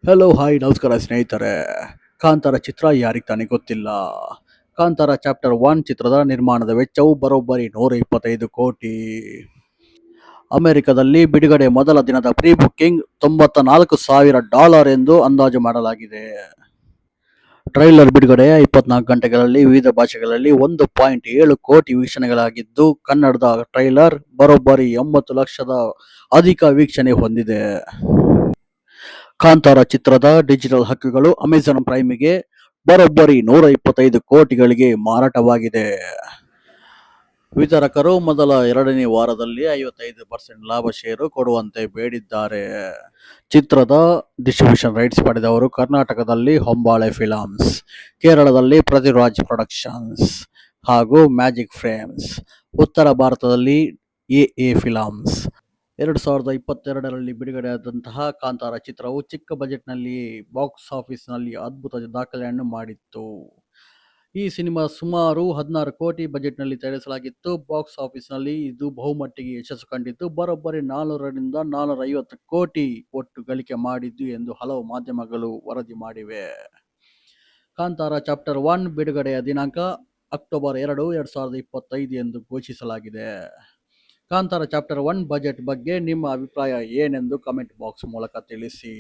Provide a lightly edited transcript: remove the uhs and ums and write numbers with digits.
Hello hi ನಮಸ್ಕಾರ ಸ್ನೇಹಿತರೆ. ಕಾಂತಾರ ಚಿತ್ರ ಯಾರಿಗೆ ತಾನೇ ಗೊತ್ತಿಲ್ಲ. ಕಾಂತಾರ ಚಾಪ್ಟರ್ 1 ಚಿತ್ರದ ನಿರ್ಮಾಣದ ವೆಚ್ಚವು ಬರೋಬ್ಬರಿ 125 ಕೋಟಿ. ಅಮೆರಿಕದಲ್ಲಿ ಬಿಡುಗಡೆ ಮೊದಲ ದಿನದ ಪ್ರೀ ಬುಕ್ಕಿಂಗ್ $94,000 ಎಂದು ಅಂದಾಜು ಮಾಡಲಾಗಿದೆ. ಟ್ರೈಲರ್ ಬಿಡುಗಡೆ 24 ಗಂಟೆಗಳಲ್ಲಿ ವಿವಿಧ ಭಾಷೆಗಳಲ್ಲಿ 1.7 ಕೋಟಿ ವೀಕ್ಷಣೆಗಳಾಗಿದ್ದು, ಕನ್ನಡದ ಟ್ರೈಲರ್ ಬರೋಬ್ಬರಿ 80 ಲಕ್ಷದ ಅಧಿಕ ವೀಕ್ಷಣೆ ಹೊಂದಿದೆ. ಕಾಂತಾರ ಚಿತ್ರದ ಡಿಜಿಟಲ್ ಹಕ್ಕುಗಳು ಅಮೆಜಾನ್ ಪ್ರೈಮ್ಗೆ ಬರೋಬ್ಬರಿ 125 ಕೋಟಿಗಳಿಗೆ ಮಾರಾಟವಾಗಿದೆ. ವಿತರಕರು ಮೊದಲ 2ನೇ ವಾರದಲ್ಲಿ 55% ಲಾಭ ಷೇರು ಕೊಡುವಂತೆ ಬೇಡಿದ್ದಾರೆ. ಚಿತ್ರದ ಡಿಸ್ಟ್ರಿಬ್ಯೂಷನ್ ರೈಟ್ಸ್ ಪಡೆದವರು ಕರ್ನಾಟಕದಲ್ಲಿ ಹೊಂಬಾಳೆ ಫಿಲಮ್ಸ್, ಕೇರಳದಲ್ಲಿ ಪೃಥ್ವಿರಾಜ್ ಪ್ರೊಡಕ್ಷನ್ಸ್ ಹಾಗೂ ಮ್ಯಾಜಿಕ್ ಫ್ರೇಮ್ಸ್, ಉತ್ತರ ಭಾರತದಲ್ಲಿ ಎಎ ಫಿಲಮ್ಸ್. 2022ರಲ್ಲಿ ಬಿಡುಗಡೆಯಾದಂತಹ ಕಾಂತಾರ ಚಿತ್ರವು ಚಿಕ್ಕ ಬಜೆಟ್ನಲ್ಲಿ ಬಾಕ್ಸ್ ಆಫೀಸ್ನಲ್ಲಿ ಅದ್ಭುತ ದಾಖಲೆಯನ್ನು ಮಾಡಿತ್ತು. ಈ ಸಿನಿಮಾ ಸುಮಾರು 16 ಕೋಟಿ ಬಜೆಟ್ನಲ್ಲಿ ತಯಾರಿಸಲಾಗಿತ್ತು. ಬಾಕ್ಸ್ ಆಫೀಸ್ನಲ್ಲಿ ಇದು ಬಹುಮಟ್ಟಿಗೆ ಯಶಸ್ಸು ಕಂಡಿದ್ದು, ಬರೋಬ್ಬರಿ 400 ರಿಂದ 450 ಕೋಟಿ ಒಟ್ಟು ಗಳಿಕೆ ಮಾಡಿದ್ದು ಎಂದು ಹಲವು ಮಾಧ್ಯಮಗಳು ವರದಿ ಮಾಡಿವೆ. ಕಾಂತಾರ ಚಾಪ್ಟರ್ 1 ಬಿಡುಗಡೆಯ ದಿನಾಂಕ ಅಕ್ಟೋಬರ್ 2, 2025 ಎಂದು ಘೋಷಿಸಲಾಗಿದೆ. ಕಾಂತಾರ ಚಾಪ್ಟರ್ 1 ಬಜೆಟ್ ಬಗ್ಗೆ ನಿಮ್ಮ ಅಭಿಪ್ರಾಯ ಏನೆಂದು ಕಮೆಂಟ್ ಬಾಕ್ಸ್ ಮೂಲಕ ತಿಳಿಸಿ.